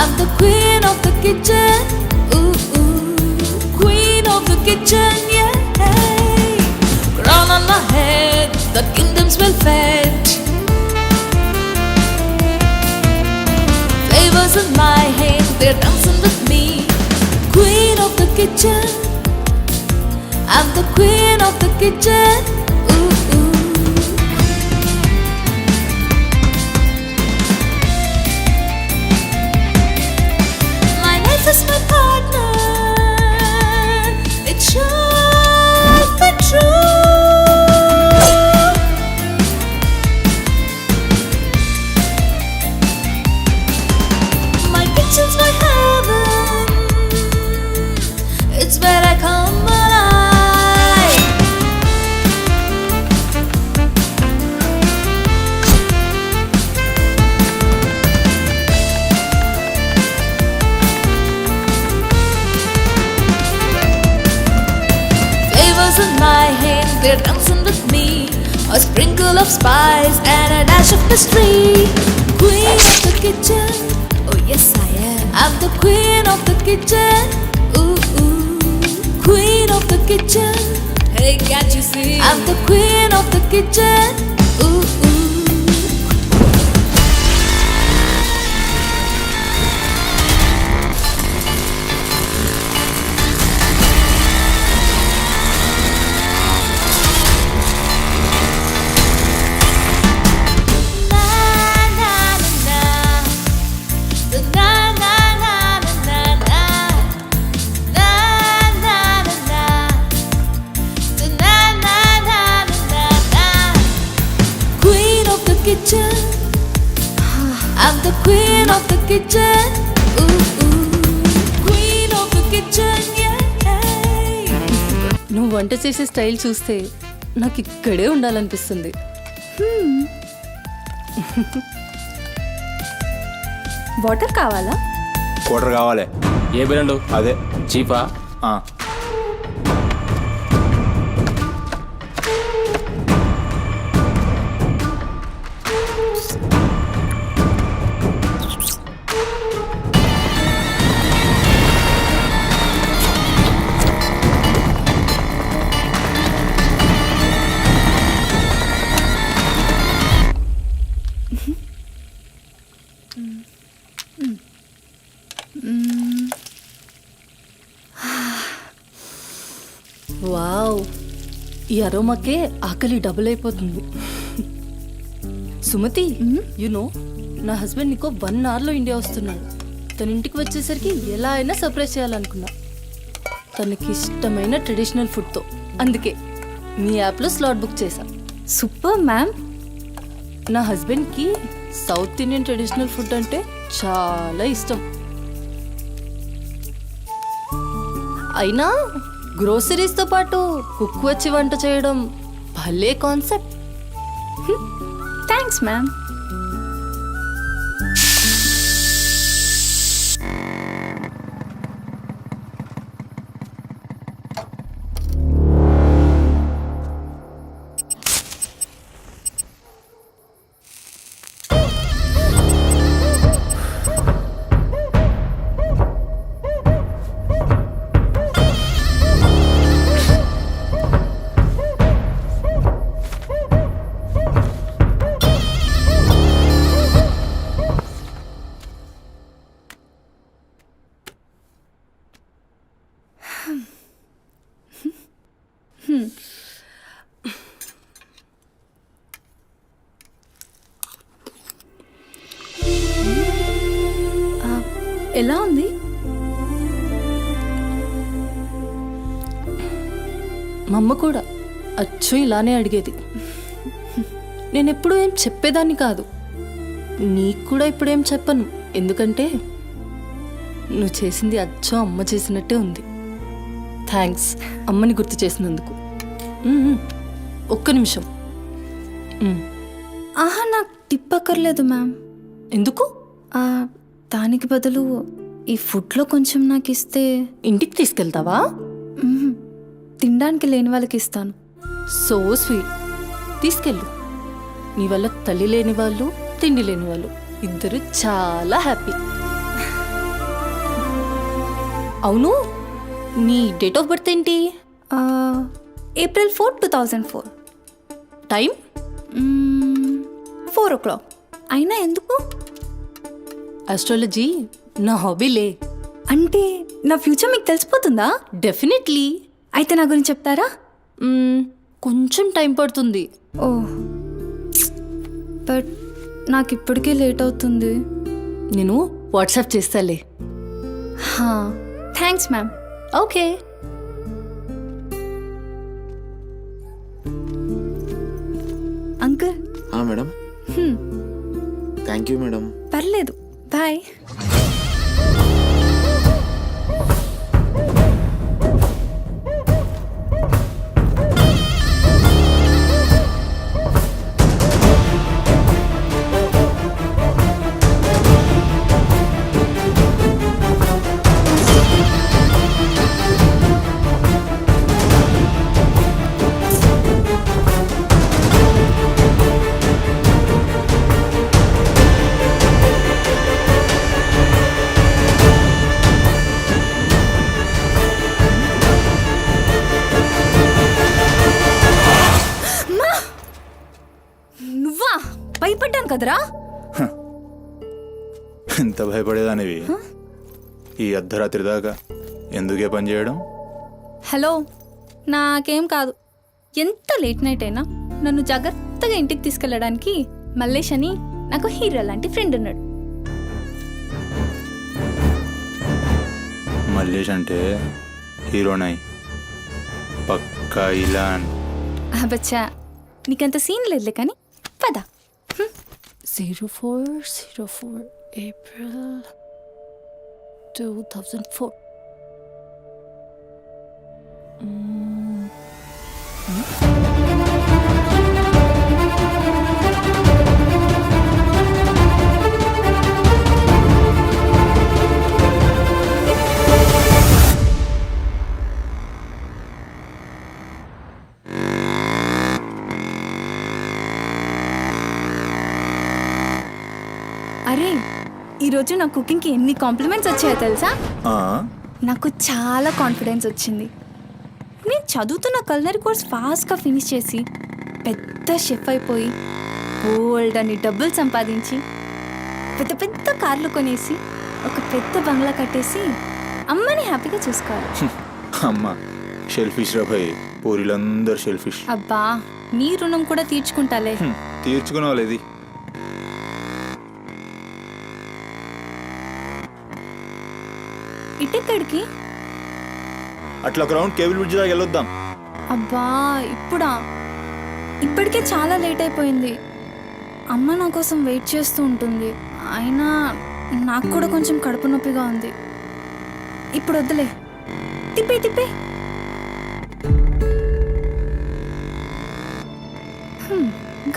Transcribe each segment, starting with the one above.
I'm the queen of the kitchen. Ooh, ooh, queen of the kitchen, yeah. Crown on my head, the kingdoms will fade. Flavors in my hand, they're dancing with me. Queen of the kitchen. I'm the queen of the kitchen. Ooh, ooh. My life is my partner. It should be true. My kitchen's my heaven. It's where I come alive. Flavors in my hand, they're dancing with me. A sprinkle of spice and a dash of mystery. Queen of the kitchen, oh yes I am. I'm the queen of the kitchen. Ooh, ooh. Queen of the kitchen. Hey, can't you see? I'm the queen of the kitchen. Ooh, ooh. Kitchen. I'm the queen of the kitchen. Ooh, ooh. Queen of the kitchen, yeah. నువ్వు వంట చేసే style చూస్తే నాకు ఇక్కడే ఉండాలనిపిస్తుంది. Water కావాలా? Quarter కావాలి. ఏ brand? అదే చీపా? Wow, ఈ అరోమాకే ఆకలి డబుల్ అయిపోతుంది. సుమతి, నో నా హస్బెండ్ నీకో 1 అవర్లో ఇండియా వస్తున్నాడు. తన ఇంటికి వచ్చేసరికి ఎలా అయినా సర్ప్రైజ్ చేయాలనుకున్నా, తనకి ఇష్టమైన ట్రెడిషనల్ ఫుడ్తో. అందుకే మీ యాప్లో స్లాట్ బుక్ చేశా. Super ma'am. నా హస్బెండ్కి సౌత్ ఇండియన్ ట్రెడిషనల్ ఫుడ్ అంటే చాలా ఇష్టం. అయినా గ్రోసరీస్తో పాటు కుక్ వచ్చి వంట చేయడం భలే కాన్సెప్ట్. Thanks ma'am. ఎలా ఉంది? మా అమ్మ కూడా అచ్చు ఇలానే అడిగేది. నేను ఎప్పుడూ ఏం చెప్పేదాన్ని కాదు, నీకు కూడా ఇప్పుడేం చెప్పను. ఎందుకంటే నువ్వు చేసింది అచ్చు అమ్మ చేసినట్టే ఉంది. థ్యాంక్స్ అమ్మని గుర్తు చేసినందుకు. ఒక్క నిమిషం. ఆహా, నాకు టిప్ అక్కర్లేదు మ్యామ్. ఎందుకు? దానికి బదులు ఈ ఫుడ్లో కొంచెం నాకు ఇస్తే. ఇంటికి తీసుకెళ్తావా? తినడానికి లేని వాళ్ళకి ఇస్తాను. So sweet. తీసుకెళ్ళు. నీ వల్ల తల్లి లేని వాళ్ళు, తిండి లేని వాళ్ళు ఇద్దరు చాలా హ్యాపీ. అవును, నీ డేట్ ఆఫ్ బర్త్ ఏంటి? April 4, 2004. టైం? 4 o'clock. అయినా ఎందుకు? ఆస్ట్రాలజీ నా హాబీలే. అంటే నా ఫ్యూచర్ మీకు తెలిసిపోతుందా? డెఫినెట్లీ. అయితే నా గురించి చెప్తారా? కొంచెం టైం పడుతుంది. ఓ, బట్ నాకు ఇప్పటికే లేట్ అవుతుంది. నేను వాట్సాప్ చేస్తాలే. Thanks ma'am. Okay. Uncle. Madam. Thank you madam. పర్లేదు, బాయ్. నువ్వా? భయపడ్డాను కదరా. ఎంత భయపడేదానివి ఈ అర్ధరాత్రి దాకా? ఎందుకే పని చేయడం? హలో, నాకేం కాదు. ఎంత లేట్ నైట్ అయినా నన్ను జాగ్రత్తగా ఇంటికి తీసుకెళ్ళడానికి మల్లేష్ అని నాకు హీరో లాంటి ఫ్రెండ్ ఉన్నాడు. మల్లేష్ అంటే హీరోనై పక్కా ఇలాన్. బచ్చా, నీకంత సీన్ లేదులే కానీ పద. 0404 April 2004. అరే, ఈరోజు నా కుకింగ్కి ఎన్ని కాంప్లిమెంట్స్ వచ్చాయో తెలుసా? నాకు చాలా కాన్ఫిడెన్స్ వచ్చింది. నేను చదువుతున్న కల్నరీ కోర్స్ ఫాస్ట్గా ఫినిష్ చేసి పెద్ద షెఫ్ అయిపోయి బోల్డ్ అని డబ్బులు సంపాదించి పెద్ద పెద్ద కార్లు కొనేసి ఒక పెద్ద బంగ్లా కట్టేసి అమ్మని హ్యాపీగా చూసుకోవాలి. అమ్మ షెల్ఫిష్ రా భయ్, పూరిలందరూ షెల్ఫిష్. అబ్బా, నీ రుణం కూడా తీర్చుకుంటాలే. తీర్చుకునే వాళ్ళది. ఇటెక్కడికి? అట్లా గ్రౌండ్ కేబుల్ బ్రిడ్జ్ దాకా వెళ్ళొద్దాం. అబ్బా, ఇప్పుడా? ఇప్పటికే చాలా లేట్ అయిపోయింది. అమ్మ నా కోసం వెయిట్ చేస్తూ ఉంటుంది. అయినా నాకు కూడా కొంచెం కడుపు నొప్పిగా ఉంది. ఇప్పుడు వద్దులే, తిప్పే తిప్పే.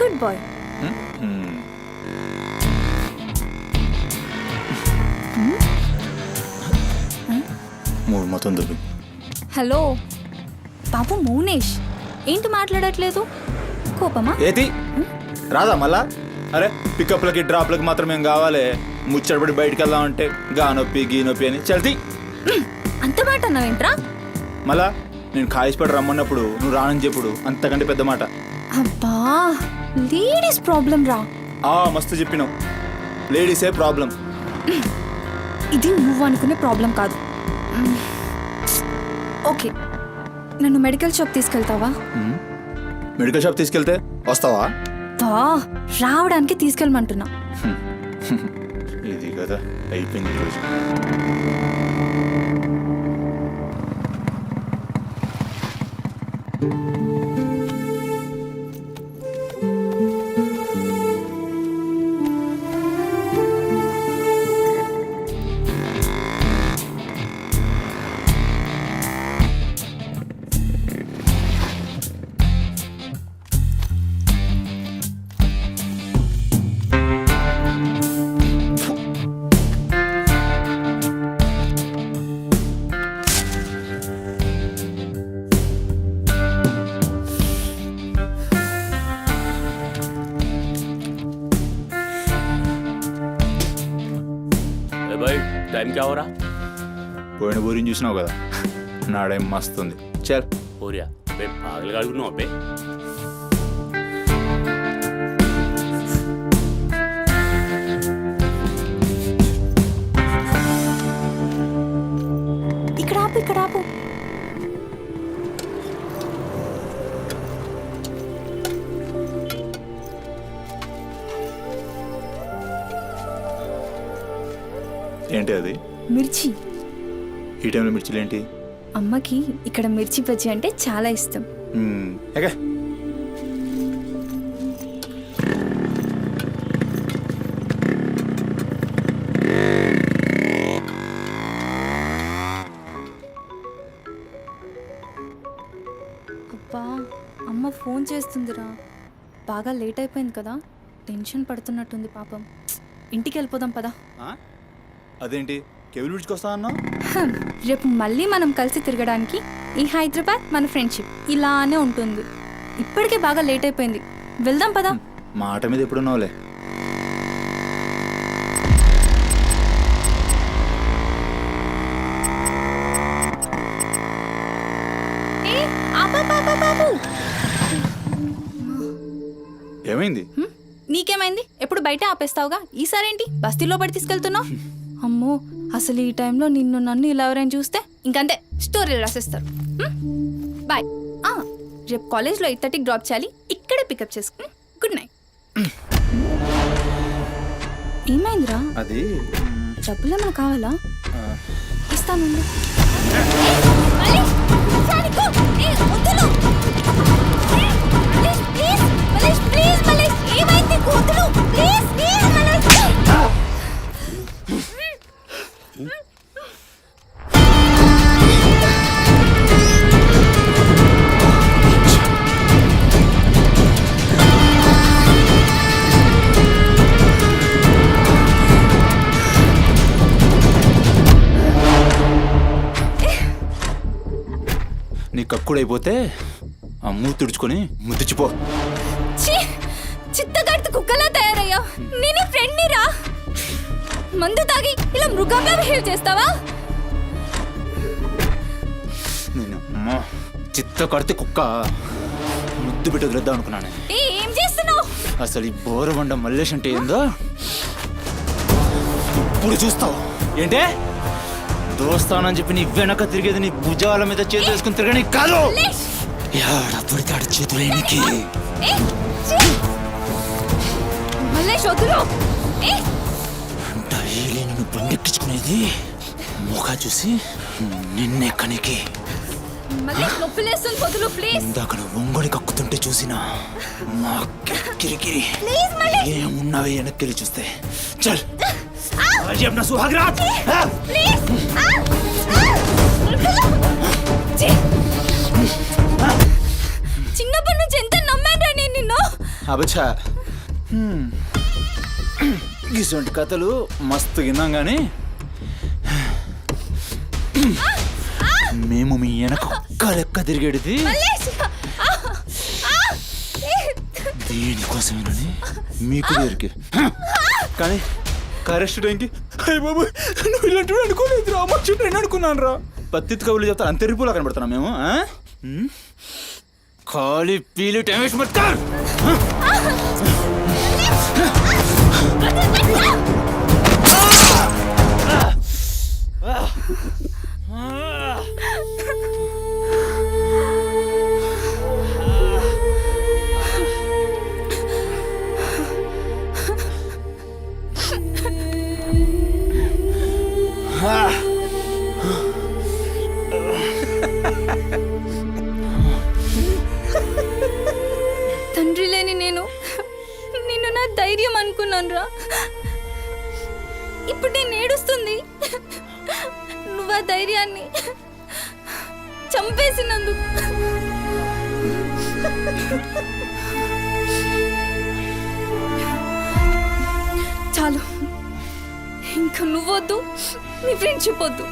Good boy. మూడు మొత్తం దుబ్బి. హలో బాబు మౌనేష్, ఏంటి మాట్లాడట్లేదు? కోపమా? ఏది రాదా మళ్ళా? అరే పికప్లకి డ్రాప్లకి మాత్రం ఏం కావాలి? ముచ్చటపడి బయటికి వెళ్దామంటే గా నొప్పి గీ నొప్పి అని చల్తీ. అంత మాట అన్నావేంట్రా? మళ్ళా నేను కాయిస్పడి రమ్మన్నప్పుడు నువ్వు రానని చెప్పుడు అంతకంటే పెద్ద మాట. అబ్బా, లేడీస్ ప్రాబ్లం రా. మస్తు చెప్పినావు, లేడీసే ప్రాబ్లం. ఇది నువ్వు అనుకునే ప్రాబ్లం కాదు. ఓకే, నన్ను మెడికల్ షాప్ తీసుకెళ్తావా? మెడికల్ షాప్ తీసుకెళ్తే వస్తావా? రావడానికి తీసుకెళ్ళమంటున్నా. ఇది కదా అయిపోయింది ఈరోజు. भाई टाइम क्या हो रहा? పోయిన ఊరిని చూసినావు కదా నాడేం మస్తుంది చల్ ఓరియా అబ్బే పాగలు కడుగున్నావు అబ్బే ఇక్కడ ఆపు, ఇక్కడ ఆపు. ఏంటి అది మిర్చి. ఈ టైంలో మిర్చిలు ఏంటి అమ్మకి ఇక్కడ మిర్చి బజ్జీ అంటే చాలా ఇష్టం. ఎగా అబ్బా, అమ్మ ఫోన్ చేస్తుందిరా. బాగా లేట్ అయిపోయింది కదా, టెన్షన్ పడుతున్నట్టుంది పాపం. ఇంటికి వెళ్ళిపోదాం పదా. అదేంటి కేబుల్ బ్రిడ్జ్కి వస్తా అన్నావు రేపు మళ్ళీ మనం కలిసి తిరగడానికి ఈ హైదరాబాద్ మన ఫ్రెండ్షిప్ ఇలానే ఉంటుంది. ఇప్పటికే బాగా లేట్ అయిపోయింది, వెళ్దాం పదా. మాట మీద ఎప్పుడున్నావులే. ఏమైంది నీకేమైంది? ఎప్పుడు బయట ఆపేస్తావుగా, ఈసారేంటి బస్తీలో పడి తీసుకెళ్తున్నావు? అమ్మో, అసలు ఈ టైంలో నిన్ను నన్ను ఇలా ఎవరైనా చూస్తే ఇంకంతే, స్టోరీలు రాసేస్తారు. బాయ్. రేపు కాలేజ్లో 8:30కి డ్రాప్ చేయాలి, ఇక్కడే పికప్ చేసుకుని. Good night. ఏమైందిరా? అది డబ్బులు ఏమైనా కావాలా? ఇస్తాను. నీ కక్కుడైపోతే ఆ మూతి తుడుచుకొని ముద్దుచిపో. చిత్తగాడితో కుక్కలా తయారయ్యా. నేను ఫ్రెండ్ రా. మందు తాగి ఇలా మృగంగా బిహేవ్ చేస్తావా? నేను చిత్త కడితే కుక్క ముద్దు పెట్టి వదిలేద్దాం అనుకున్నాను. ఏం చేస్తున్నావు? అసలు ఈ బోరబండ మల్లేష్ అంటే ఏందో ఇప్పుడు చూస్తావు. ఏంటే దోస్తానని చెప్పి నీ వెనక తిరిగేది నీ భుజాల మీద చేతులు వేసుకుని తిరగని కాదు. పడితాడు చేతులు ఎనికి డైలీ నిన్ను బండెక్కించుకునేది ముఖా చూసి నిన్నెక్కనికి. ఇందాక ఒంగొడి కక్కుతుంటే చూసిన మా కిరికిరి ఏమున్నావే వెనక్కి చూస్తే చల్ अपना सुहाग रात చిన్నప్పటి నుంచి ఎంత నమ్మాను నేను నిన్ను. అబచ్చా ఇటువంటి కథలు మస్తు విన్నాం కానీ మేము మీ వెనక ఒక్క లెక్క తిరిగేది దేనికోసమేనని మీకు దొరికి కానీ కరెస్ట్ టైంకి అయ్య బాబు నువ్వు ఇలాంటి అనుకోలేదు రా, మా చుట్టూ అనుకున్నాను రా. పత్తిత్ కవులు చెప్తాను అంతే రిపోలా కనబడుతున్నాం మేము. ఖాళీ పీలి టైం వేస్ట్ మత్ కర్. తండ్రి లేని నేను నిన్ను నా ధైర్యం అనుకున్నాను రా. ఇప్పుడు నేను ఏడుస్తుంది నువ్వు ఆ ధైర్యాన్ని చంపేసినందుకు. చాలు, ఇంకా నువ్వొద్దు, నీ ఫ్రెండ్షిప్ వద్దు.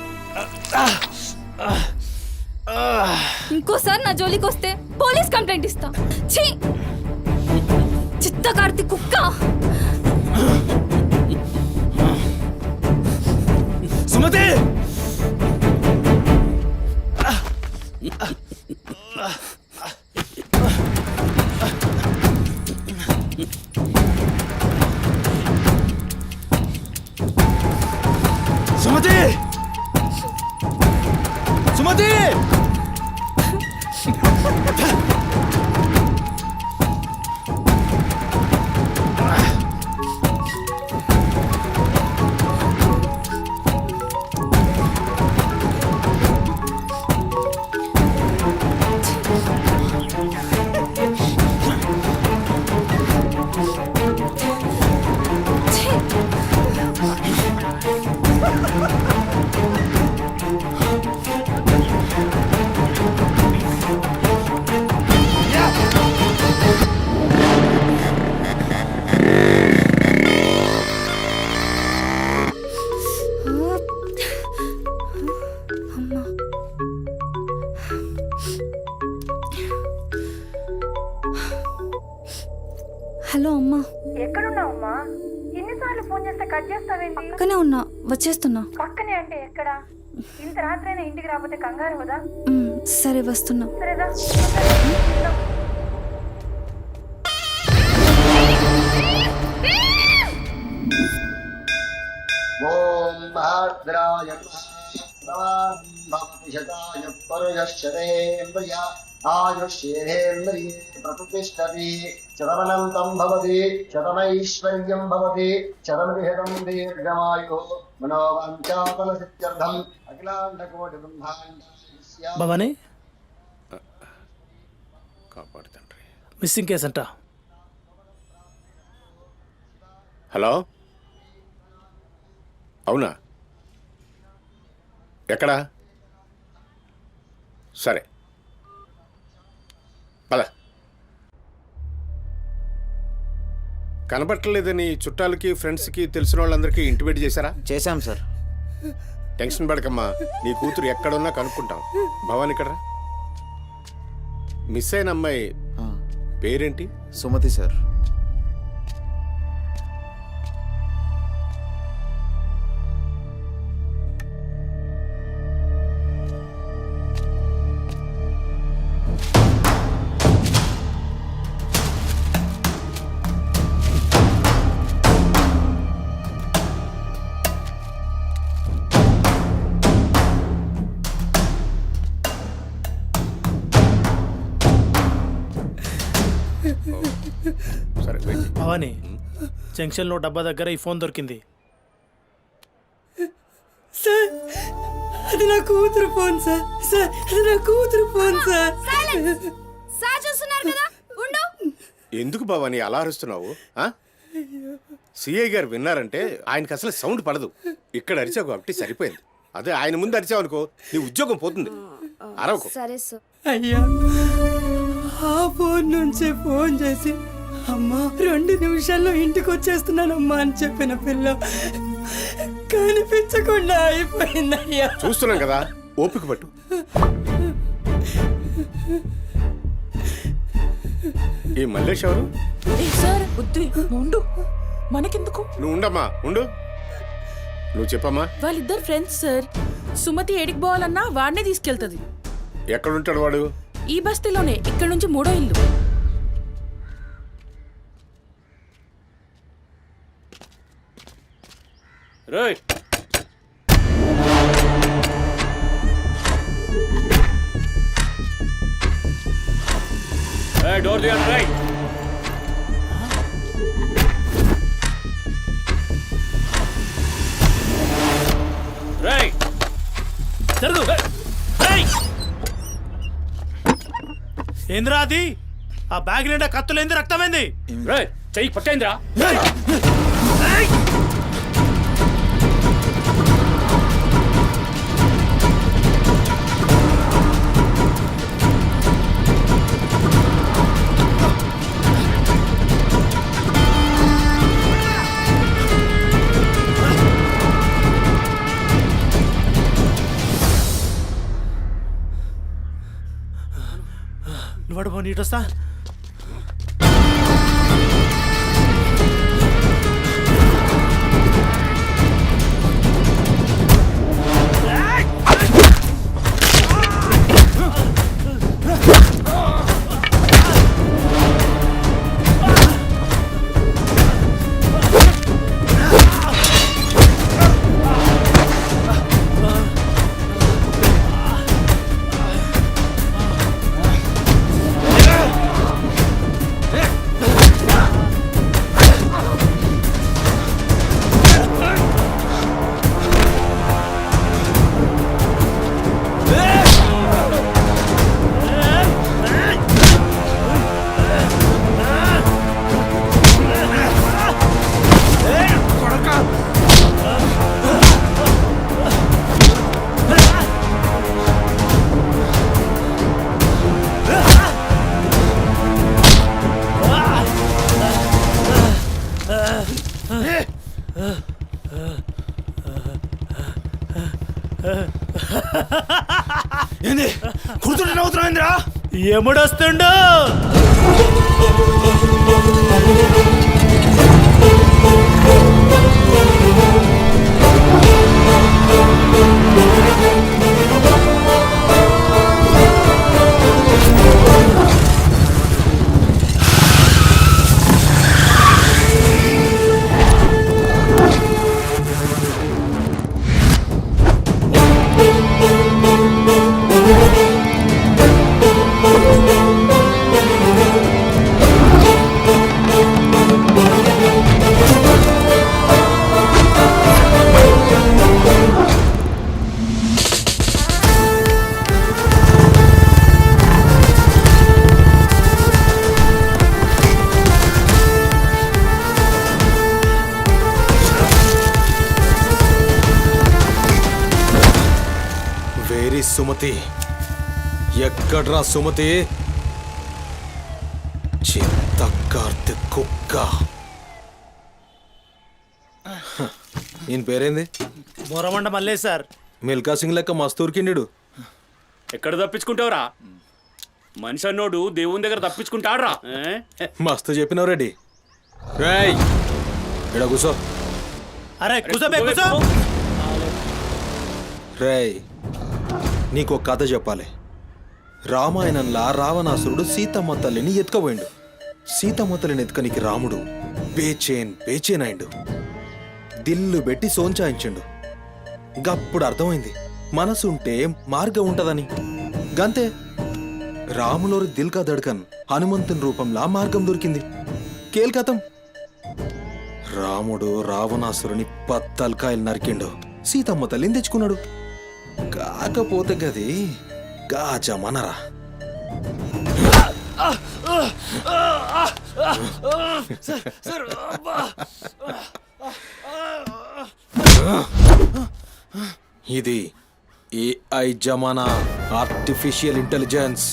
ఇంకోసారి నా జోలికి వస్తే పోలీస్ కంప్లైంట్ ఇస్తా. ఛీ, చిత్తకార్తి కుక్క. సుమతి సుమతి సుమతి అమ్మా. హలో అమ్మా. ఎక్కడున్నావమ్మా? ఎన్నిసార్లు ఫోన్ చేస్తే కట్ చేస్తావేంటి? పక్కనే ఉన్నా, వచ్చేస్తున్నా. పక్కనే అంటే ఎక్కడ? ఇంత రాత్రైనా ఇంటికి రాకపోతే కంగారు కదా? సరే వస్తున్నా. సరేదా? ఓం భద్రాయ భవతి శతాయ పరుయశ్చతేంద్రియ ఆయుష్యేంద్రియే ప్రతిష్టతి శతమనంతం భవతి శతమైశ్వర్యం భవతి శతమృహతం దీర్ఘమాయు మనోవాంఛాఫల సిద్ధ్యర్థం అఖిలాండకోటి బ్రహ్మాండ భవానీ కాపాడు తండ్రి. మిస్సింగ్ కేస్ అంట. హలో, అవునా? ఎక్కడా? సరే పద. కనబట్టలేదని చుట్టాలకి ఫ్రెండ్స్కి తెలిసిన వాళ్ళందరికీ ఇంటిమేట్ చేశారా? చేశాం సార్. టెన్షన్ పడకమ్మా, నీ కూతురు ఎక్కడున్నా కనుక్కుంటాం. భవాని ఇక్కడ మిస్ అయిన అమ్మాయి పేరేంటి? సుమతి సార్. సరే వెయిట్. భవానీ, జంక్షన్లో డబ్బా దగ్గర ఈ ఫోన్ దొరికింది. సార్, అది నా కూతురు ఫోన్ సార్. సార్, అది నా కూతురు ఫోన్ సార్. సార్ చూస్తున్నారు కదా, ఉండు. ఎందుకు భవాని అలా అరుస్తున్నావు? సిఐ గారు విన్నారంటే ఆయనకి అసలు సౌండ్ పడదు. ఇక్కడ అరిచావు కాబట్టి సరిపోయింది. అదే ఆయన ముందు అరిచావు అనుకో, నీ ఉద్యోగం పోతుంది. అరవకు. సరే సార్. అయ్యా, ఆ ఫోన్ నుంచే ఫోన్ చేసి అమ్మా 2 నిమిషాల్లో ఇంటికి వచ్చేస్తున్నానమ్మా అని చెప్పిన పిల్ల కనిపించకుండా అయిపోయిందయ్యా. చూస్తున్నాం కదా, ఓపిక పట్టు. ఈ మల్లేష్ ఎవరు? సార్ వద్దు, ఉండు, మనకెందుకు? నువ్వు ఉండమ్మా, ఉండు. నువ్వు చెప్పమ్మా. వాళ్ళిద్దరు ఫ్రెండ్స్ సార్. సుమతి ఏడికి పోవాలన్నా వాడినే తీసుకెళ్తుంది. ఎక్కడుంటాడు వాడు? ఈ బస్తీలోనే, ఇక్కడ నుంచి 3వ ఇల్లు. రైట్. డోర్ తీయండి. రైట్. రైట్. జరుగు. ఏంద్రా అది? ఆ బ్యాగ్ నిండా కత్తులేంది, రక్తమైంది? రైట్. చెయ్యి పట్టేంద్రా. నువ్వు నీటొస్తా. ఏంది కూర్చుంటే నవ్వుతున్నాయిందిరా? ఎముడొస్తుండు? వేరి సుమతి, ఎక్కడ్రా సుమతి? చిత్త కార్తె కుక్క. ఈయన పేరేంది? బొరమండ మల్లేష్ సార్. మిల్కా సింగ్ లెక్క మస్తూరికిండు. ఎక్కడ తప్పించుకుంటావురా? మనిషి అన్నోడు దేవుని దగ్గర తప్పించుకుంటాడ్రా. మస్తు చెప్పినావు రెడ్డి. రేయ్ ఇక్కడ కూసో. అరే కూసోబే కూసో. రేయ్ నీకు ఒక కథ చెప్పాలి. రామాయణంలా రావణాసురుడు సీతమ్మ తల్లిని ఎత్తుకపోయిండు. సీతమ్మ తల్లిని ఎత్తుకనికి రాముడు బేచేన్ అయిండు. దిల్లు పెట్టి సోంచాయించిండు. గప్పుడు అర్థమైంది మనసుంటే మార్గం ఉంటదని. గంతే, రాములోరి దిల్ కా దడ్కన్ హనుమంతుని రూపంలా మార్గం దొరికింది. కేల్కతం. రాముడు రావణాసురుని పత్తల్కాయలు నరికిండు. సీతమ్మ తల్లిని తెచ్చుకున్నాడు. కాకపోతే గది గాజమనరా. ఇది ఏఐ జమానా, ఆర్టిఫిషియల్ ఇంటెలిజెన్స్.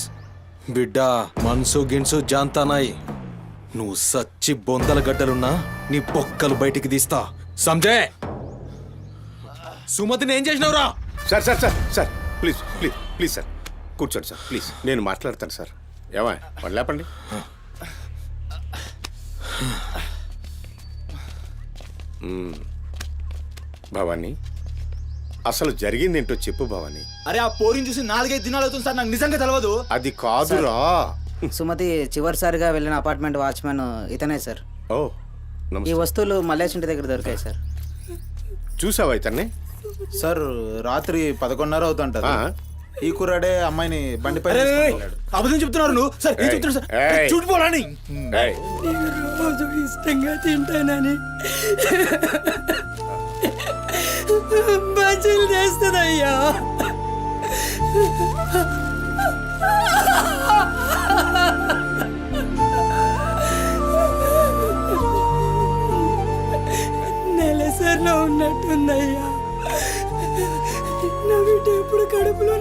బిడ్డ మనసు గిన్సు జాంతానాయ్. నువ్వు సచ్చి బొందల గడ్డలున్నా నీ పొక్కలు బయటికి తీస్తా. సంజయ్, సుమతిని ఏం చేసినవురా? Sir sir sir sir please please please sir కూర్చోండి సార్ ప్లీజ్. నేను మాట్లాడతాను సార్. ఏమా వాళ్ళు లేపండి. భవానీ, అసలు జరిగిందేంటో చెప్పు భవానీ. అరే ఆ పోరిని చూసి 4-5 దినాలు అవుతుంది సార్, నాకు నిజంగా తెలియదు. అది కాదురా. సుమతి చివరిసారిగా వెళ్ళిన అపార్ట్మెంట్ వాచ్మెన్ ఇతనే సార్. ఓ ఈ నమస్తే. వస్తువులు మల్లేష్ ఇంటి దగ్గర దొరికాయి సార్. చూసావా ఇతన్ని? సార్ రాత్రి 11:30 అవుతుంటది. ఈ కుర్రాడే అమ్మాయిని బండిపై అబద్ధం చెప్తున్నారు నువ్వు. సార్ ఏం చెప్తున్నారు సార్? చూడిపోరాని రోజు ఇష్టంగా తింటానని బజ్జీలు చేస్తుందయ్యా. నెలసరిలో ఉన్నట్టుందయ్యా. నా బిడ్డ ఎప్పుడు కడుపులో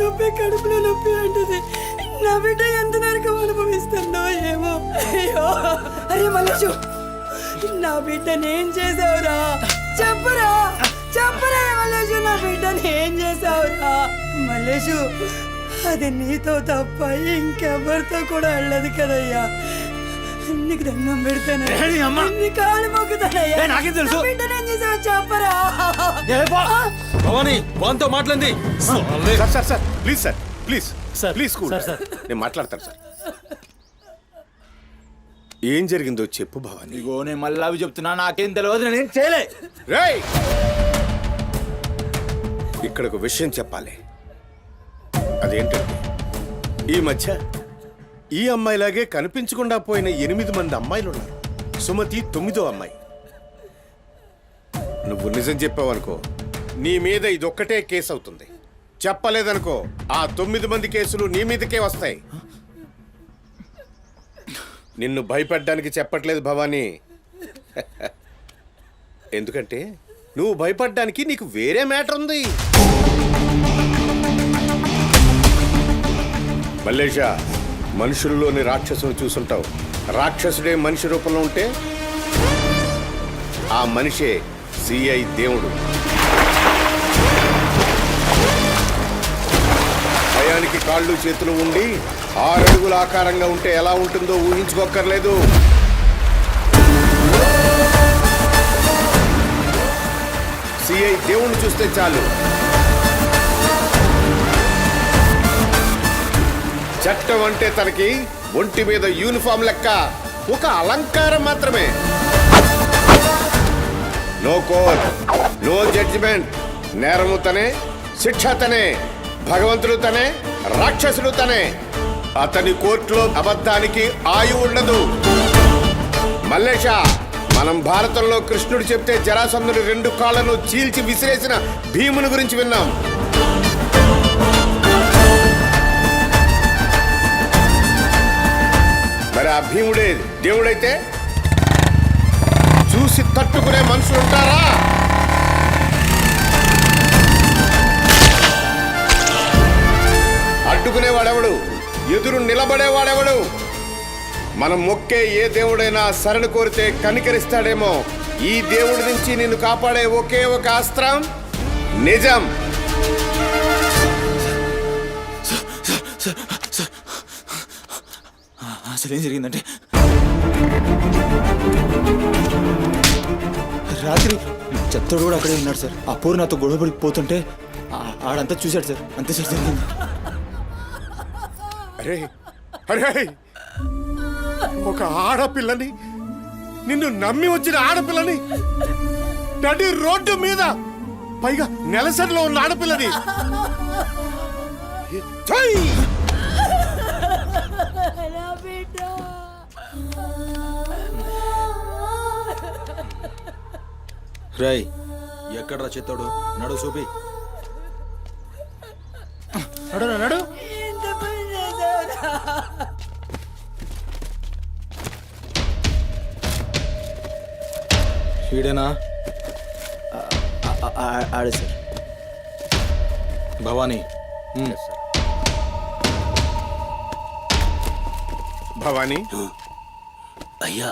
నొప్పి అంటది. నా బిడ్డ ఎంత నరకం అనుభవిస్తుందో ఏమో. అయ్యో, అరే మల్లేషు, నా బిడ్డని ఏం చేసావురా? చెప్పురా మల్లేషు, నా బిడ్డని ఏం చేసావురా? మల్లేషు, అది నీతో తప్ప ఇంకెవరితో కూడా వెళ్ళదు కదయ్యా. నీకు దండం పెడతాను, నీ కాళ్ళు మొక్కుతానయ్యా. నాకేం తెలుసు? బిడ్డని ఏం చేసావు చెప్పరా? భవానీ వాంతో మాట్లాడింది. Sir sir sir please sir please sir, please cool. Sir. నేను మాట్లాడతాను సార్. ఏం జరిగిందో చెప్పు భవానీ. ఇగో నేను మళ్ళీ అవి చెప్తున్నా, నాకేం తెలియదు, నేనేం చేయలే. రేయ్, ఇక్కడ ఒక విషయం చెప్పాలి. అదేంటంటే ఈ మధ్య ఈ అమ్మాయిలాగే కనిపించకుండా పోయిన 8 మంది అమ్మాయిలు ఉన్నారు. సుమతి 9వ అమ్మాయి. నువ్వు నిజం చెప్పావనుకో, నీ మీద ఇదొక్కటే కేసు అవుతుంది. చెప్పలేదనుకో, ఆ 9 మంది కేసులు నీ మీదకే వస్తాయి. నిన్ను భయపడ్డానికి చెప్పట్లేదు భవానీ. ఎందుకంటే నువ్వు భయపడ్డానికి నీకు వేరే మ్యాటర్ ఉంది. మల్లేషా, మనుషుల్లోని రాక్షసుని చూసుంటావు. రాక్షసుడే మనిషి రూపంలో ఉంటే ఆ మనిషే సిఐ దేవుడు. కాళ్ళు చేతులు ఉండి 6 అడుగుల ఆకారంగా ఉంటే ఎలా ఉంటుందో ఊహించుకోక్కర్లేదు. సిఐ దేవుణ్ణి చూస్తే చాలు చట్టం అంటే తనకి ఒంటి మీద యూనిఫామ్ లెక్క ఒక అలంకారం మాత్రమే. No court, no judgment. నేరము తనే, శిక్ష తనే, భగవంతుడు తనే, రాక్షసుడు తనే. అతని కోర్టులో అబద్ధానికి ఆయువు ఉండదు. మల్లేష, మనం భారతంలో కృష్ణుడు చెప్తే జరాసంధుడి 2 కాళ్ళను చీల్చి విసిరేసిన భీముని గురించి విన్నాం. మరి ఆ భీముడే దేవుడైతే చూసి తట్టుకునే మనుషులు ఉంటారా? అడ్డుకునేవాడెవడు? ఎదురు నిలబడేవాడెవడు? మనం మొక్కే ఏ దేవుడైనా శరణు కోరితే కనికరిస్తాడేమో. ఈ దేవుడి నుంచి నిన్ను కాపాడే ఒకే ఒక అస్త్రం నిజం. అసలు ఏం జరిగిందంటే రాత్రి చెత్తోడు కూడా అక్కడే ఉన్నాడు సార్. ఆ పూరు నాతో గొడవపడి పోతుంటే ఆడంతా చూశాడు సార్. అంతే సార్ జరిగింది. అరే అరే, ఒక ఆడపిల్లని, నిన్ను నమ్మి వచ్చిన ఆడపిల్లని నడి రోడ్డు మీద, పైగా నెలసరిలో ఉన్న ఆడపిల్లని ఛై! రాయ్ ఎక్కడ్రా చెత్తోడు? నడు చూపి. నడు నడు. వీడేనా? ఆడే సార్. భవానీ. భవానీ, అయ్యా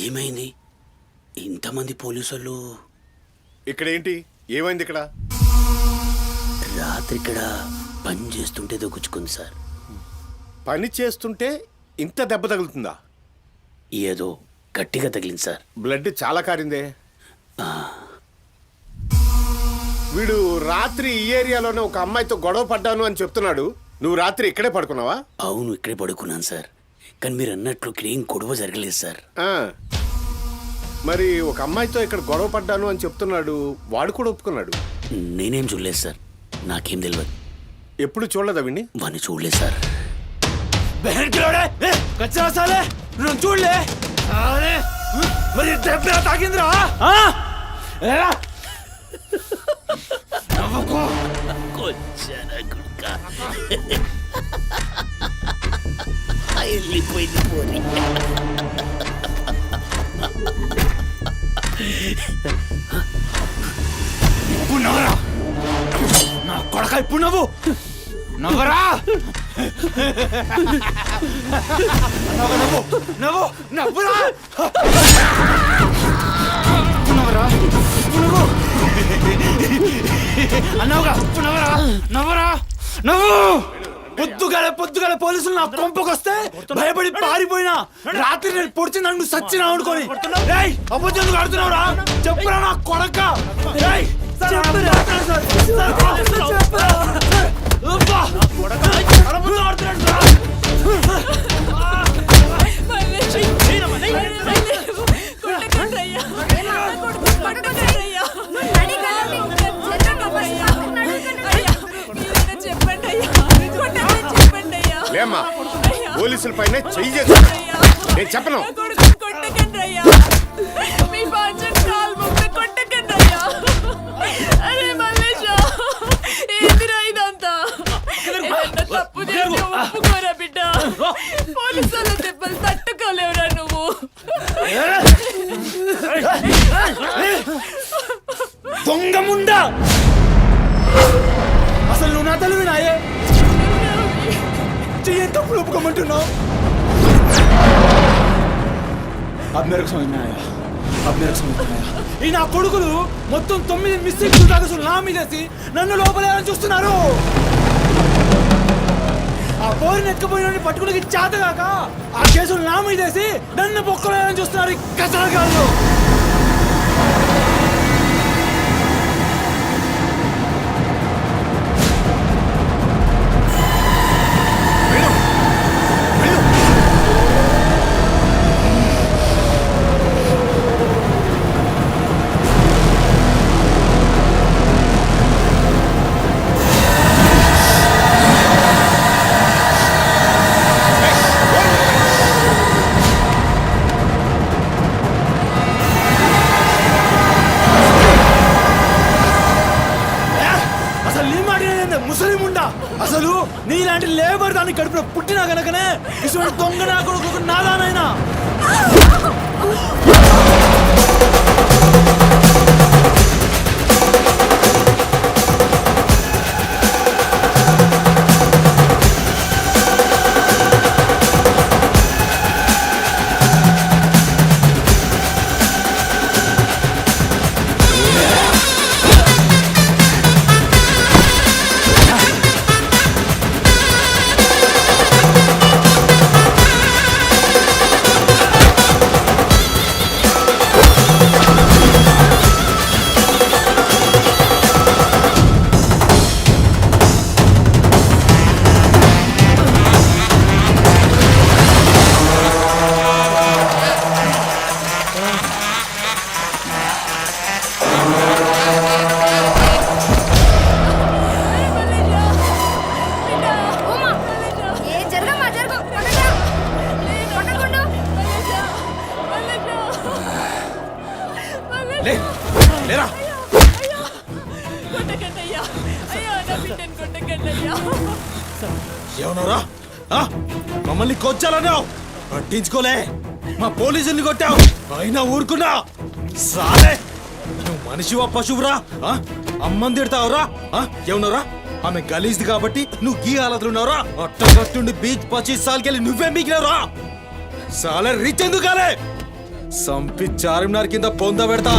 ఏమైంది? ఇంతమంది పోలీసులు ఇక్కడ ఏంటి? ఏమైంది ఇక్కడ? రాత్రి ఇక్కడ పని చేస్తుంటే దొక్కుచుకుంది సార్. పని చేస్తుంటే ఇంత దెబ్బ తగులుతుందా? ఏదో గట్టిగా తగిలింది సార్. బ్లడ్ చాలా కారిందే. వీడు రాత్రి ఈ ఏరియాలోనే ఒక అమ్మాయితో గొడవ పడ్డాను అని చెప్తున్నాడు. నువ్వు రాత్రి ఇక్కడే పడుకున్నావా? అవును, ఇక్కడే పడుకున్నాను సార్. కానీ మీరు అన్నట్లు ఇక్కడ ఏం గొడవ జరగలేదు సార్. మరి ఒక అమ్మాయితో ఇక్కడ గొడవ పడ్డాను అని చెప్తున్నాడు. వాడు కూడా ఒప్పుకున్నాడు. నేనేం చూడలేదు సార్. నాకేం తెలియదు. ఎప్పుడు చూడలేదా విని? వాడిని చూడలేదు సార్. చూడలే మరి దెబ్బ తాకిందిరా? వెళ్ళిపోయింది పోనీ. ఇప్పుడు నవ్వరా నా కొడక? ఇప్పుడు నవ్వరా? నవ్వురా అన్నావుగా. నవ్వరా నవ్వు. పొద్దుగాల పోలీసులు నా కొంపకొస్తే భయపడి పారిపోయినా రాత్రి నేను పొడిచి నన్ను సచ్చినా అనుకోని అబద్ధం ఆడుతున్నావురా? చెప్పురా నా కొడక. లేమ్మా, పోలీసుల పైన చెయ్యి చేసి నేను చెప్పను. తప్పు చేసి ఒప్పుకోరా బిడ్డ. పోలీసుల దెబ్బలు తట్టుకోలేవురా నువ్వు. దొంగ ముండా, అసలు నువ్వు నా తల్లి నాయే చెయ్యి తప్పులు ఒప్పుకోమంటున్నావు. ఈ నా కొడుకులు మొత్తం 9 మిస్టేక్స్ నా మీదేసి నన్ను లోపలేయాలని చూస్తున్నారు. ఆ పోరిని ఎత్తుకుపోయిన పట్టుకుని చేతగాక ఆ కేసులు నా మీదేసి నన్ను పొక్కలేదని చూస్తున్నారు ఈ కసరగాళ్ళు. అసలు నీలాంటి లేబర్ దాన్ని కడుపులో పుట్టినా గనకనే ఇటువంటి దొంగ నా కొడుకు నాదానైనా. లేరా ఏమన్నారా? మమ్మల్ని కొచ్చాలన్నావు, పట్టించుకోలే. మా పోలీసుల్ని కొట్టావు, అయినా ఊరుకున్నా. సాలే నువ్వు మనిషివా పశువురా? అమ్మని తిడతావురా? ఏమన్నారా? ఆమె గలీజ్ది కాబట్టి నువ్వు గీ హాలతులు ఉన్నావురా? అట్టగట్టుండి బీచ్ 25 సార్కెళ్ళి నువ్వే మిగిలినవురా? సాలే రిచ్ ఎందుకు కాలే? సంపి చార్మినార్ కింద పొంద పెడతా.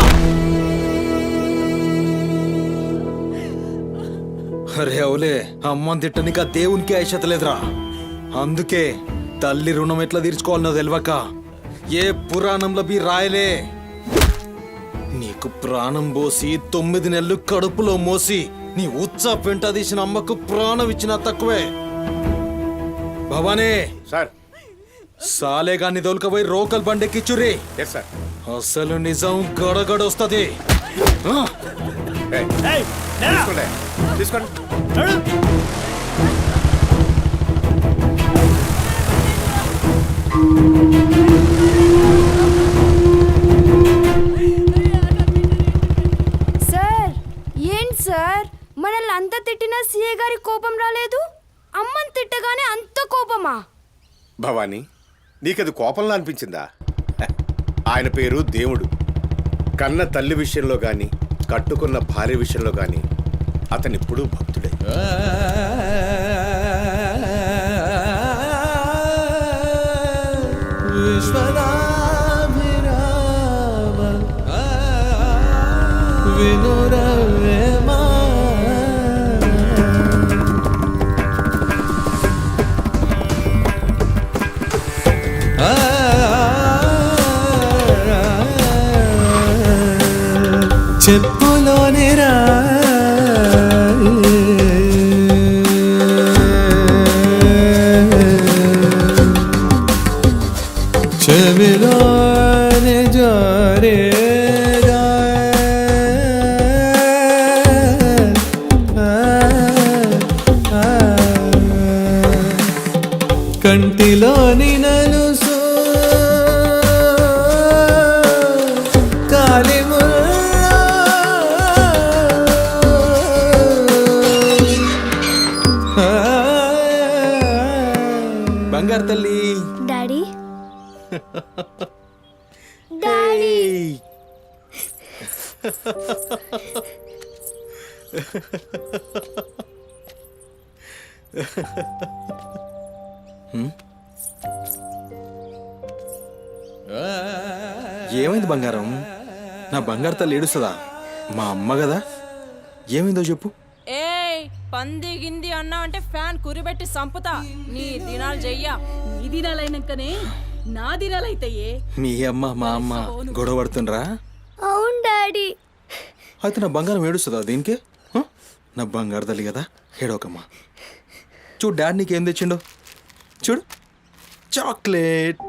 అరే అవులే, అమ్మని తిట్టనిక దేవునికి ఐషత లేదురా. అందుకే తల్లి రుణం ఎట్లా తీర్చుకోవాలనో తెలియక ఏ పురాణంలో బి రాయలే. నీకు ప్రాణం పోసి 9 నెలలు కడుపులో మోసి నీ ఉచ్చ పెంట తీసిన అమ్మకు ప్రాణం ఇచ్చినా తక్కువే. భవానీ సార్, సాలే గాన్ని తోలుకపోయి రోకల్ బండెక్కిచ్చురి. అసలు నిజం గడగడొస్తది. తీసుకోండి. సార్ ఏంటి సార్, మనల్ని అంత తిట్టినా సీఏ గారి కోపం రాలేదు, అమ్మని తిట్టగానే అంత కోపమా? భవానీ, నీకది కోపంలా అనిపించిందా? ఆయన పేరు దేవుడు. కన్న తల్లి విషయంలో గాని, కట్టుకున్న భార్య విషయంలో గాని అతనిప్పుడు భక్తుడే. చెప్పులోని రా చెవిలోని జోరే కంటిలోని నలుసు బంగారు తల్లి. డాడీ డాడీ ఏమైంది బంగారం? నా బంగారు తల్లి ఏడుస్తుందా? మా అమ్మ కదా, ఏమైందో చెప్పు. పంది గింది అన్నా అంటే ఫ్యాన్ కురిబెట్టి సంపుతా. నీ దినాలు చెయ్యా. నీ దినాలైనాకనే నా దినాలైతాయే. మీ అమ్మ మా అమ్మ గొడవ పడుతుండ్రా? అవును డాడీ. అయితే నా బంగారం ఏడుస్తుందా దీనికి? నా బంగారు తల్లి కదా, ఏడోకమ్మా. చూడు డాడీ నీకేం తెచ్చిండు, చూడు చాక్లెట్.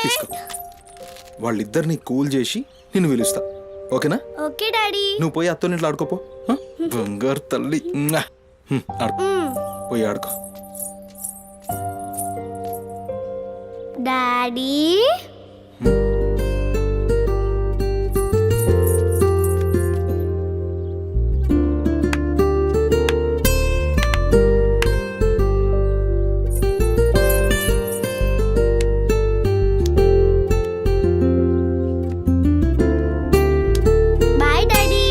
తీసుకో. వాళ్ళిద్దరిని కూల్ చేసి నిన్ను పిలుస్తా, ఓకేనా? Okay daddy. నువ్వు పోయి అత్తోనింట్లో ఆడుకోపో. బంగారు తల్లి, ఆడుకో, పోయి ఆడుకో. Daddy bye daddy.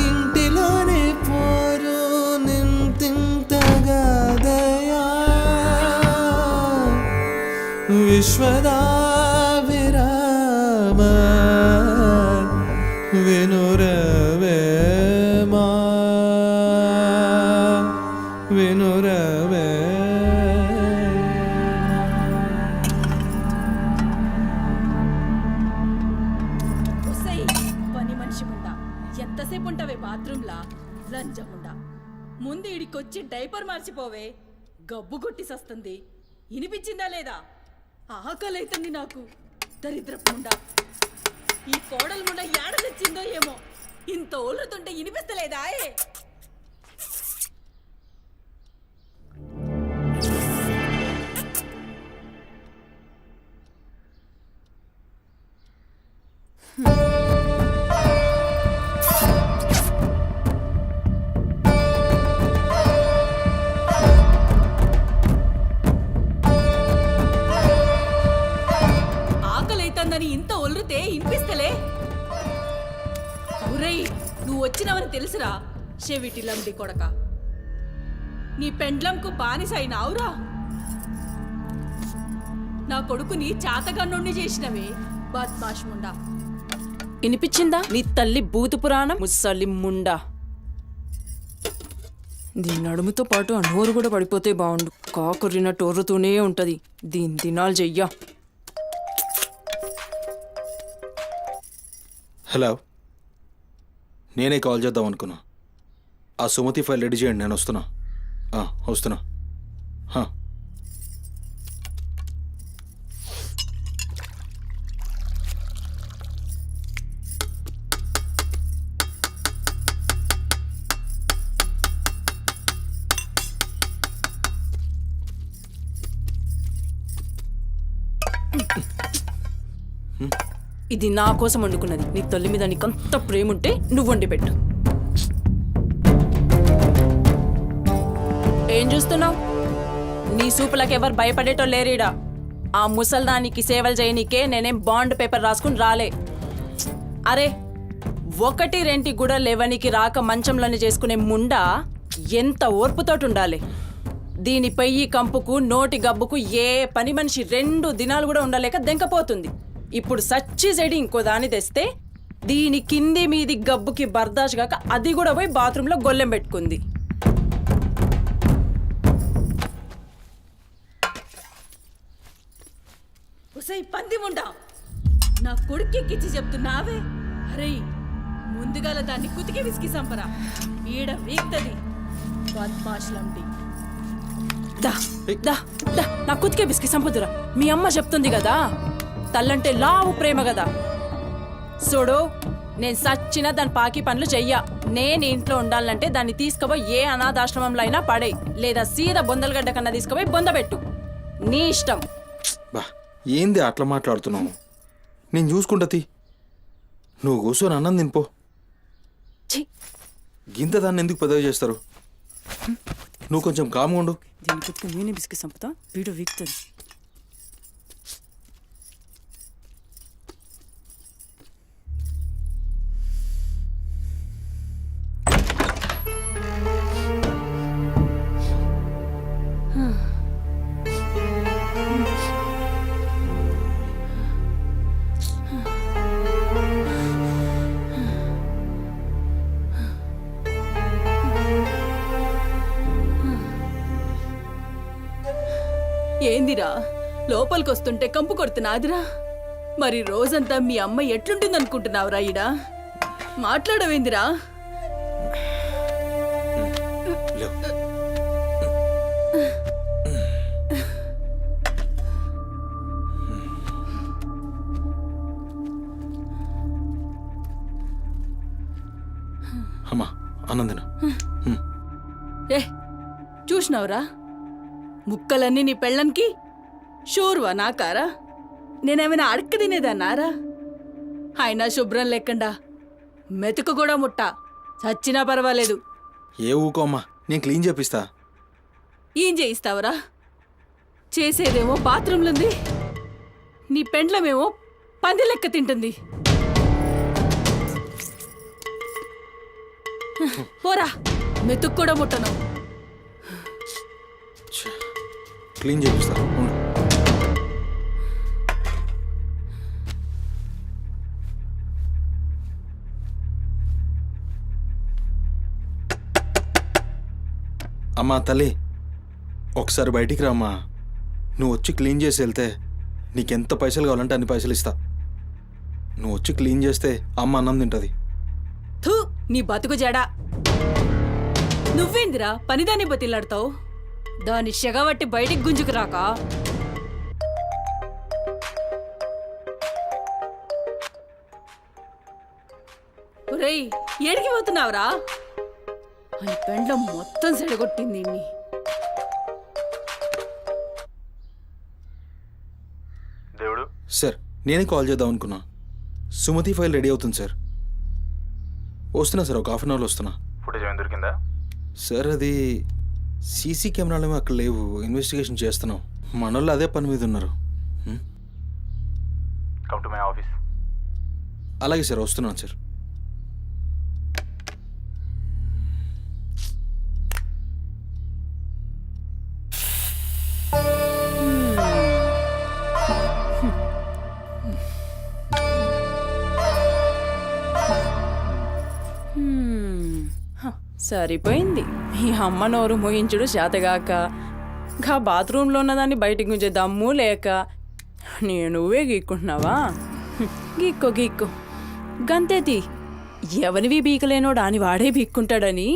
ఇంటిలోనే పోరు నింతింతగాదయా విశ్వదా విరామ వినురవేమా వినురవే. పని మనిషి ముండా ఎంతసేపు ఉంటావే బాత్రూంలా? లంజముండా, ముందు ఇడికొచ్చి డైపర్ మార్చిపోవే. గబ్బు కొట్టి సస్తుంది. వినిపించిందా లేదా? ఆకలైతుంది నాకు. దరిద్రపుండా, ఈ కోడలు ముండా ఏడదొచ్చిందో ఏమో. ఇంత ఓలుతుంటే వినిపిస్తలేదా? ఆకలైతుందని ఇంత ఒల్లితే వినిపిస్తలే? ఒరేయ్, నువ్వు వచ్చినవని తెలుసురా చెవిటిలండి కొడక. నీ పెండ్లంకు బానిసైనావురా. నా కొడుకుని చాతగన్నుణ్ణి చేసినవే బద్మాష్ ముండా. వినిపించిందా నీ తల్లి భూత పురాణం? ముసలి ముండా, దీని నడుముతో పాటు ఆ నోరు కూడా పడిపోతే బాగుండు. కాకురినట్టు ఒర్రుతూనే ఉంటది. దీని దినాలు చెయ్యా. హలో, నేనే కాల్ చేద్దాం అనుకున్నా. ఆ సుమతి ఫైల్ రెడీ చేయండి, నేను వస్తున్నా. వస్తున్నా. ఇది నా కోసం వండుకున్నది. నీ తల్లి మీద నీకంత ప్రేమ ఉంటే నువ్వు వండి పెట్టు. ఏం చూస్తున్నావు? నీ సూపులకు ఎవరు భయపడేటో లేరీడా. ఆ ముసల్దానికి సేవలు చేయనీకే నేనేం బాండ్ పేపర్ రాసుకుని రాలే. అరే, 1-2 కూడా లేవనికి రాక మంచంలోనే చేసుకునే ముండా ఎంత ఓర్పుతోటి ఉండాలి. దీని పెయ్యి కంపుకు నోటి గబ్బుకు ఏ పని మనిషి 2 దినాలు కూడా ఉండలేక దెంకపోతుంది. ఇప్పుడు సచ్చి చెడి ఇంకో దాన్ని తెస్తే దీని కింది మీది గబ్బుకి బర్దాష్ గాక అది కూడా పోయి బాత్రూంలో గొల్లెం పెట్టుకుంది. ఉసై పంది ముండా, నా కొడుకెక్కిచ్చి చెప్తున్నావే? అరే, ముందుగాల దాన్ని కుతికి విసికి సంపరా. ఈడ వీక్తది బద్మాష్లంటి. దా దా దా, నా కుతికే బిస్కి సంపదురా. మీ అమ్మ చెప్తుంది కదా, తల్లంటే లావు ప్రేమ కదా. చూడు, నేను సచ్చిన దాని పాకి పనులు చెయ్యా. నేను ఇంట్లో ఉండాలంటే దాన్ని తీసుకుపోయి ఏ అనాథాశ్రమంలో అయినా పడేయి, లేదా సీదా బొందలగడ్డ కన్నా తీసుకుపోయి బొందబెట్టు. నీ ఇష్టం. బా, ఏంది అట్లా మాట్లాడుతున్నావు? నేను చూసుకుంటా తీ. నువ్వు కూర్చొని అన్నం తినిపో. గింత దాన్ని ఎందుకు పెద్దగా చేస్తారు? నువ్వు కొంచెం కామ్గా ఉండు. దీని కుతికి నేనే బిస్కి సంపుతా. వీడు వీక్తుంది. ఏందిరా లోపలికి వస్తుంటే కంపు కొడుతున్నాదిరా? మరి రోజంతా మీ అమ్మ ఎట్లుంటుంది అనుకుంటున్నావురా? ఈడా మాట్లాడవేందిరా? లేవు. అమ్మా ఆనందన ఏ చూసినావురా? ముక్కలన్నీ నీ పెళ్ళన్కి షూర్వా నాకారా? నేనేమైనా అడక్క తినేదన్నారా? అయినా శుభ్రం లేకుండా మెతుకు కూడా ముట్ట చచ్చినా పర్వాలేదు. ఏ ఊకో అమ్మా, నేను క్లీన్ చేపిస్తా. ఏం చేయిస్తావురా? చేసేదేమో బాత్రూమ్లుంది, నీ పెండ్లమేమో పంది లెక్క తింటుంది. పోరా, మెతుకు కూడా ముట్టను. క్లీన్ చేపిస్తా ఉండు. అమ్మా తల్లి, ఒకసారి బయటికి రామ్మా. నువ్వు వచ్చి క్లీన్ చేసి వెళ్తే నీకెంత పైసలు కావాలంటే అన్ని పైసలు ఇస్తా. నువ్వు వచ్చి క్లీన్ చేస్తే అమ్మ అన్నం తింటుంది. థూ, నీ బతుకు జడా. నువ్వేందిరా పనిదాన్ని బతిలాడతావు? దాని షెగబట్టి బయటికి గుంజుకు రాక. ఒరేయ్, ఏడికి పోతున్నావురా? అని పెండ్లం మొత్తం సెడగొట్టింది ఇన్ని. దేవుడు సార్, నేనే కాల్ చేద్దాం అనుకున్నా. సుమతి ఫైల్ రెడీ అవుతుంది సార్. వస్తున్నా సార్, ఒక హాఫ్ అన్ అవర్లో వస్తున్నా. ఫుటేజ్ ఏమైనా దొరికిందా? సార్ అది సీసీ కెమెరాలు అక్కడ లేవు, ఇన్వెస్టిగేషన్ చేస్తున్నాం. మనోళ్ళు అదే పని మీద ఉన్నారు. Come to my office. అలాగే సార్, వస్తున్నాను సార్. సరిపోయింది. ఈ అమ్మ నోరు మోయించుడు చేతగాక, గా బాత్రూంలో ఉన్నదాన్ని బయటికి గుంజే దమ్ము లేక నువ్వే గీక్కుంటున్నావా? గీక్కో గీక్కో, గంతేతి. ఎవరివి బీకలేనోడా అని వాడే బీక్కుంటాడని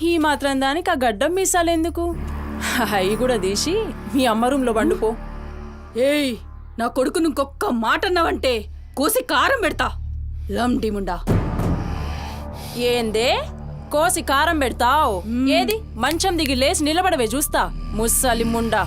ఈ మాత్రం దానికి ఆ గడ్డం మీసాలెందుకు? అవి కూడా తీసి మీ అమ్మ రూంలో వండుకో. ఏయ్, నా కొడుకు ఇంకొక్క మాట అన్నావంటే కోసి కారం పెడతా. లండిముండా. ఏందే కోసి కారం పెడతావు? ఏది మంచం దిగి లేచి నిలబడవే చూస్తా, ముస్సలి ముండా.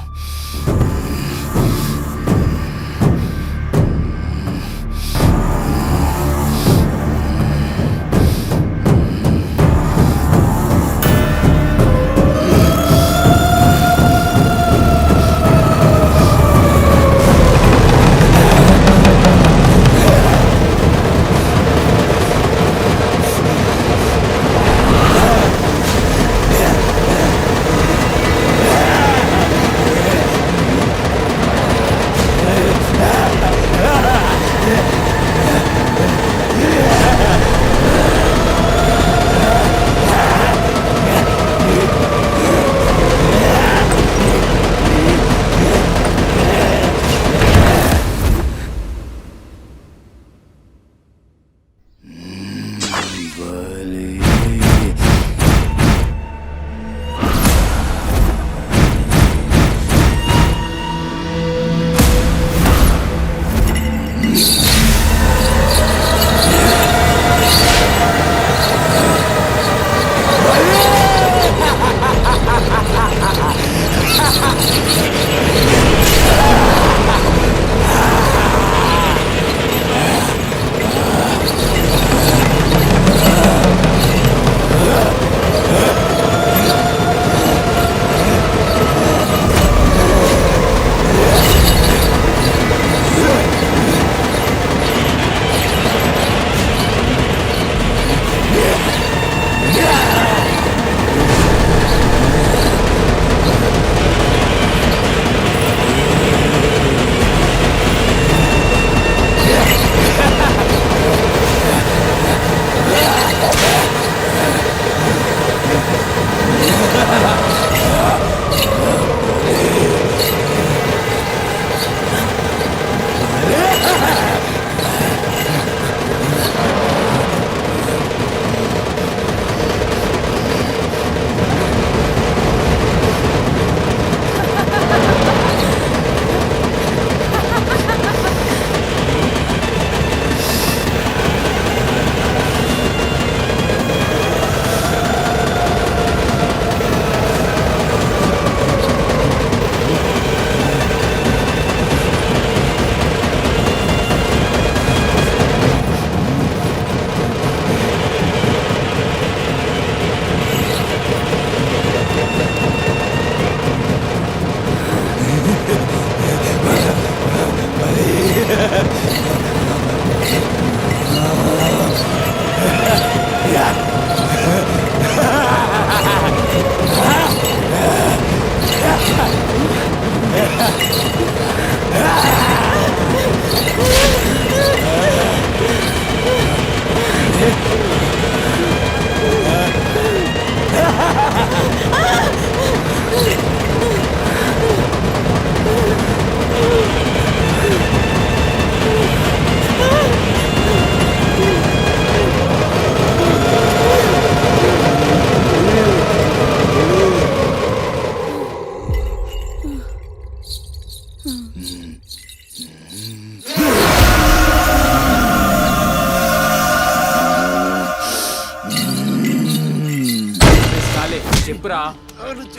చెప్పురా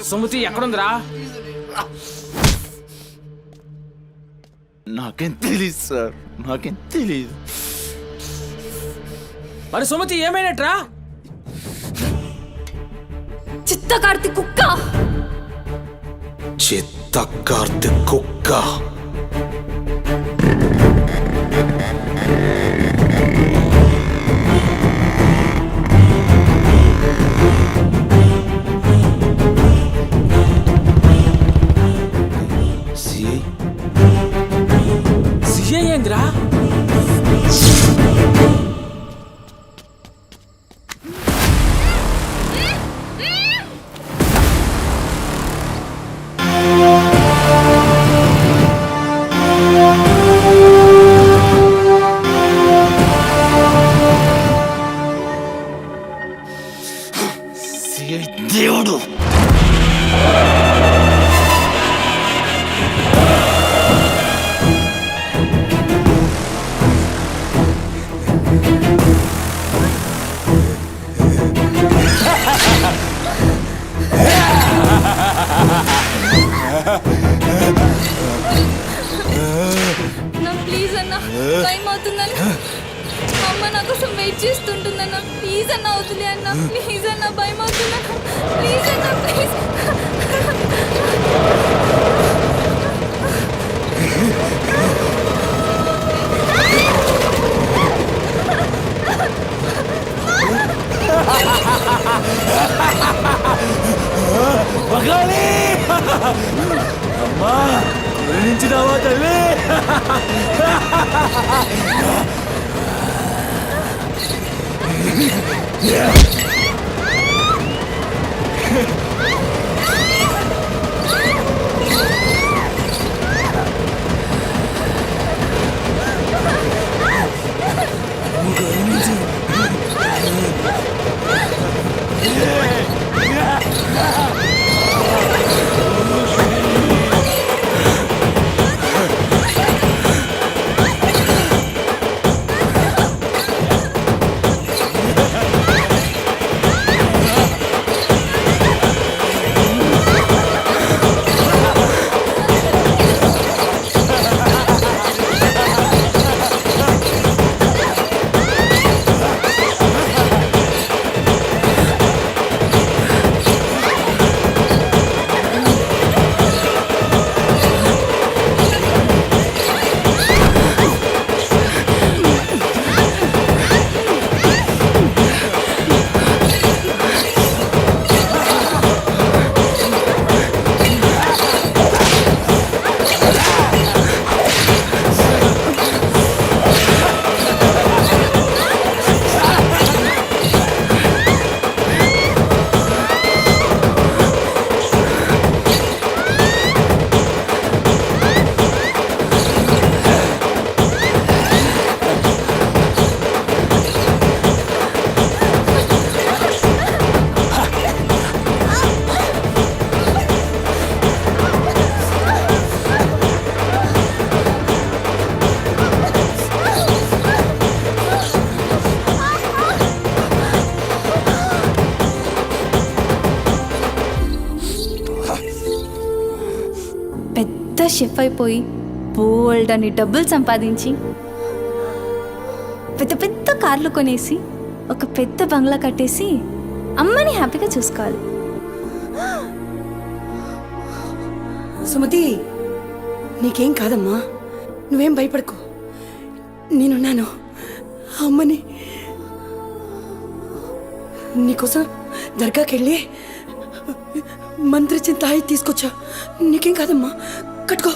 సుమతి ఎక్కడుందిరా? నాకేం తెలీదు సార్, నాకేం తెలీదు. మరి సుమతి ఏమైనట్రా? చిత్త కార్తీ కుక్క. చిత్త కార్తిక్ కుక్క. సిఐ ఏందిరా? దేవుడు నా ప్లీజ్ అన్న, టైం అవుతుందన్న. అమ్మ నా కోసం వెయిట్ చేస్తుంటుందన్న. ప్లీజ్ అన్న వదిలే అన్న, ప్లీజ్ అన్న, భయం అవుతుందన్న. ప్లీజ్ అన్న, ప్లీజ్. పగాలి అమ్మా గురించినావా తల్లి? షెఫ్ అయిపోయి బోల్డ్ అని డబ్బులు సంపాదించి పెద్ద పెద్ద కార్లు కొనేసి ఒక పెద్ద బంగ్లా కట్టేసి అమ్మని హ్యాపీగా చూసుకోవాలి. సుమతి, నీకేం కాదమ్మా, నువ్వేం భయపడకు, నేనున్నాను. అమ్మని నీకోసం దర్గాకెళ్ళి మంత్రిచ్చిన తాయి తీసుకొచ్చా. నీకేం కాదమ్మా, కట్టుకో,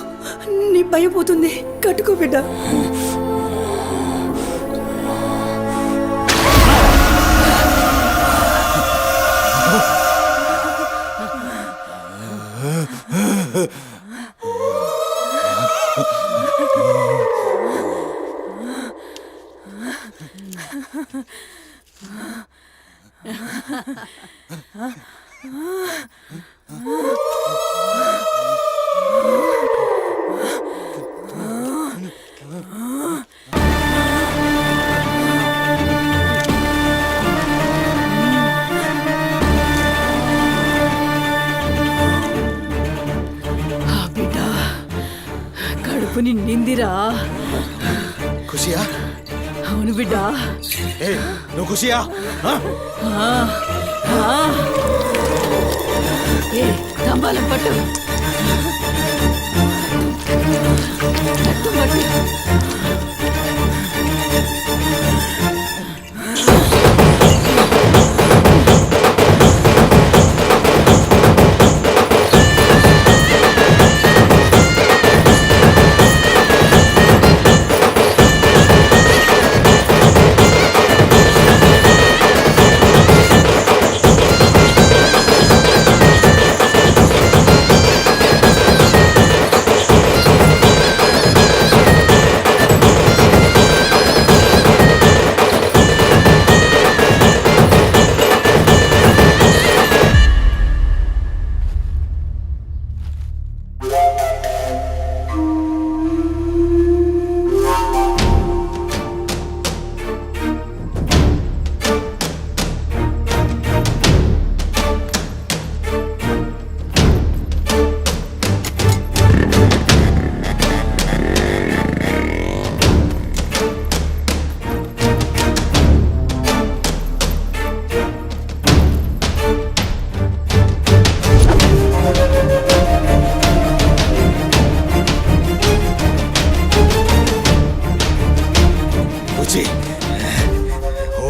నీ భయం పోతుంది. కట్టుకో బిడ్డ. బిడ్డ కడుపు నిండిందిరా. ఖుషియా? అవును బిడ్డ. ఏ నువ్వు ఖుషియా? ఏ తంబాలం పట్టు. పట్టు పట్టు.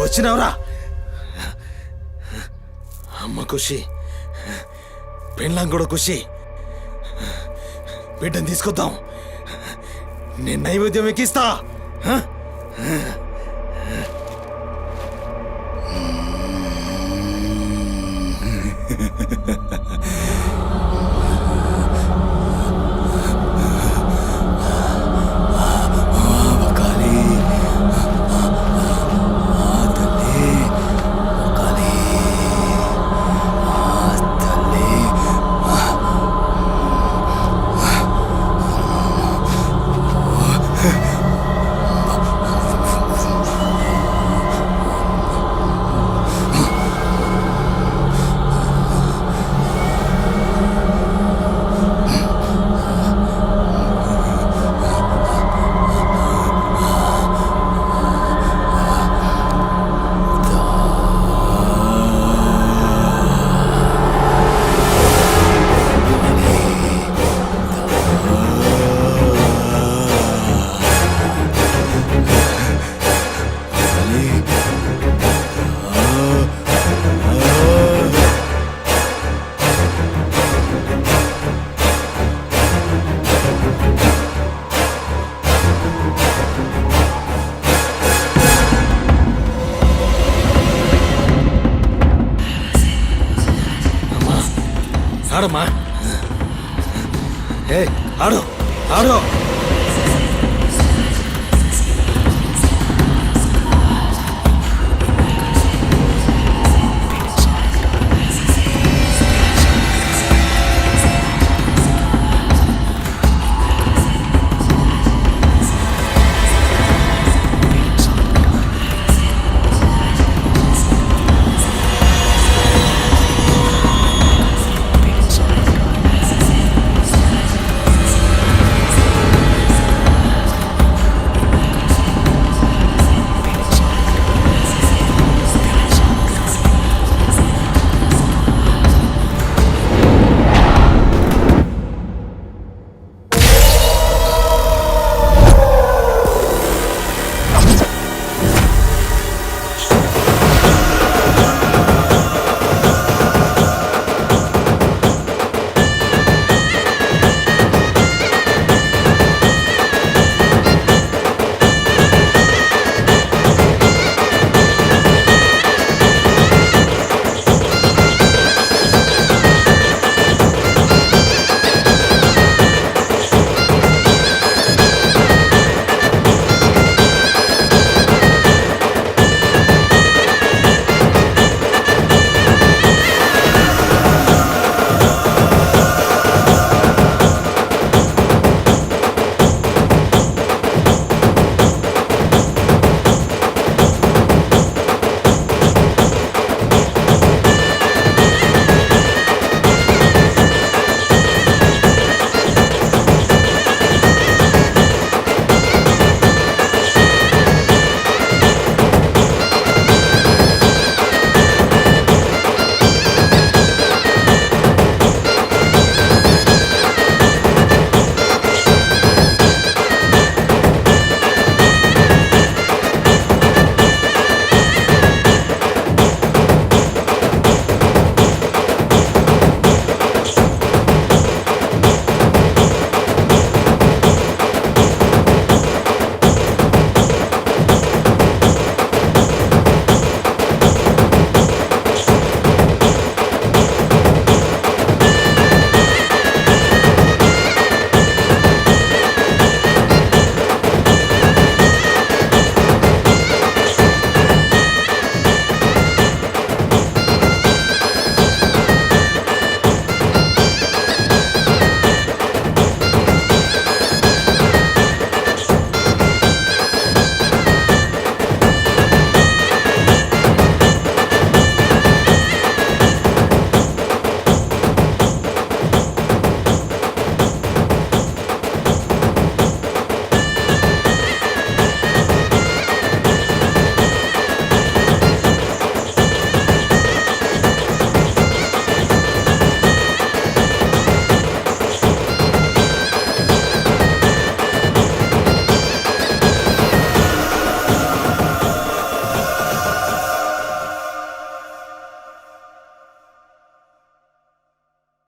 వచ్చినావురా అమ్మ ఖుషి, పెళ్ళాం కూడా ఖుషి. బిడ్డను తీసుకొద్దాం, నేను నైవేద్యం ఎక్కిస్తా. ఆడమ్మా, ఏ ఆడు ఆడు.